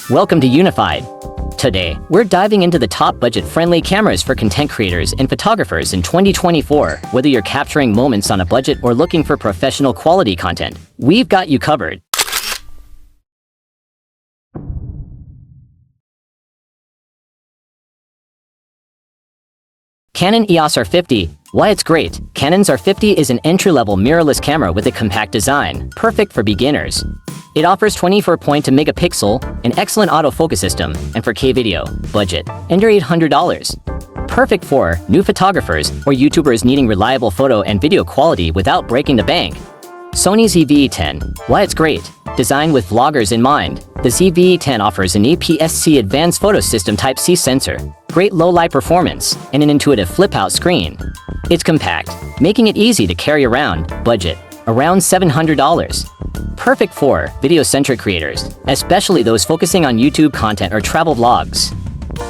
Welcome to Unified. Today, we're diving into the top budget-friendly cameras for content creators and photographers in 2024. Whether you're capturing moments on a budget or looking for professional quality content, we've got you covered. Canon EOS R50. Why it's great. Canon's R50 is an entry-level mirrorless camera with a compact design, perfect for beginners. It offers 24.2 megapixel, an excellent autofocus system, and for K-video, budget, under $800. Perfect for new photographers or YouTubers needing reliable photo and video quality without breaking the bank. Sony ZV-E10. Why it's great. Designed with vloggers in mind, the ZV-E10 offers an APS-C advanced photo system Type-C sensor, great low-light performance, and an intuitive flip-out screen. It's compact, making it easy to carry around, budget, around $700. Perfect for video-centric creators, especially those focusing on YouTube content or travel vlogs.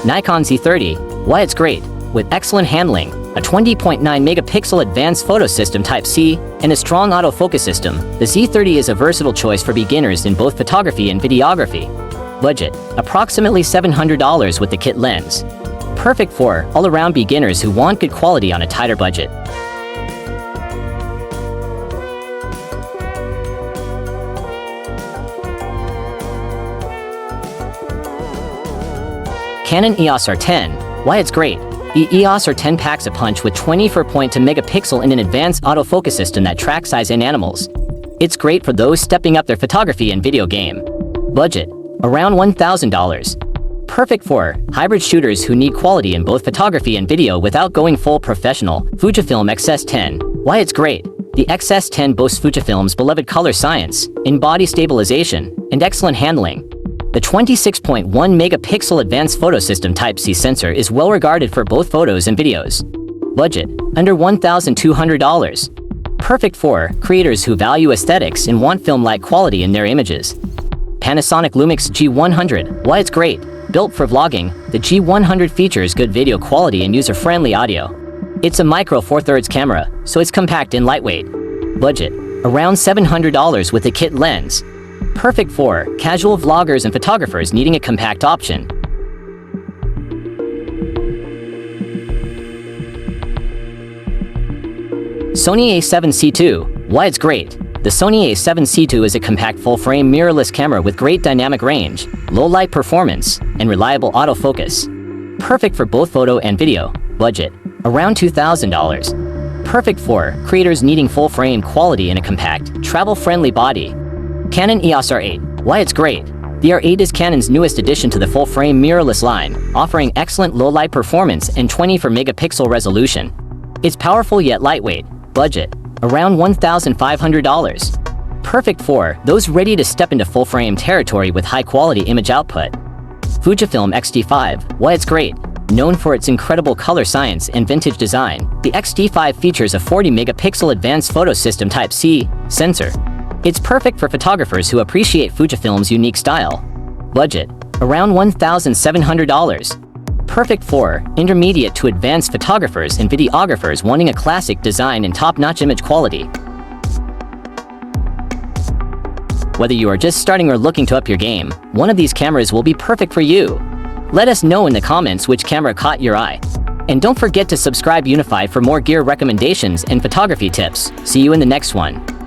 Nikon Z30. Why it's great. With excellent handling, a 20.9 megapixel advanced photo system Type-C, and a strong autofocus system, the Z30 is a versatile choice for beginners in both photography and videography. Budget, approximately $700 with the kit lens. Perfect for all-around beginners who want good quality on a tighter budget. Canon EOS R10. Why it's great. The EOS R10 packs a punch with 24.2 megapixel and an advanced autofocus system that tracks eyes and animals. It's great for those stepping up their photography and video game. Budget, around $1,000. Perfect for hybrid shooters who need quality in both photography and video without going full professional. Fujifilm X-S10. Why it's great. The X-S10 boasts Fujifilm's beloved color science, in-body stabilization, and excellent handling. The 26.1 megapixel advanced photo system Type-C sensor is well regarded for both photos and videos. Budget, under $1,200. Perfect for creators who value aesthetics and want film-like quality in their images. Panasonic Lumix G100. Why it's great. Built for vlogging, the G100 features good video quality and user-friendly audio. It's a micro Four Thirds camera, so it's compact and lightweight. Budget, around $700 with a kit lens. Perfect for casual vloggers and photographers needing a compact option. Sony A7C2. Why it's great. The Sony A7C2 is a compact full-frame mirrorless camera with great dynamic range, low-light performance, and reliable autofocus. Perfect for both photo and video. Budget, around $2,000. Perfect for creators needing full-frame quality in a compact, travel-friendly body. Canon EOS R8. Why it's great. The R8 is Canon's newest addition to the full-frame mirrorless line, offering excellent low-light performance and 24 megapixel resolution. It's powerful yet lightweight. Budget, around $1,500. Perfect for those ready to step into full-frame territory with high-quality image output. Fujifilm X-T5. Why it's great. Known for its incredible color science and vintage design, the X-T5 features a 40 megapixel advanced photo system Type-C sensor. It's perfect for photographers who appreciate Fujifilm's unique style. Budget, around $1,700. Perfect for intermediate to advanced photographers and videographers wanting a classic design and top-notch image quality. Whether you are just starting or looking to up your game, one of these cameras will be perfect for you. Let us know in the comments which camera caught your eye. And don't forget to subscribe Unified for more gear recommendations and photography tips. See you in the next one.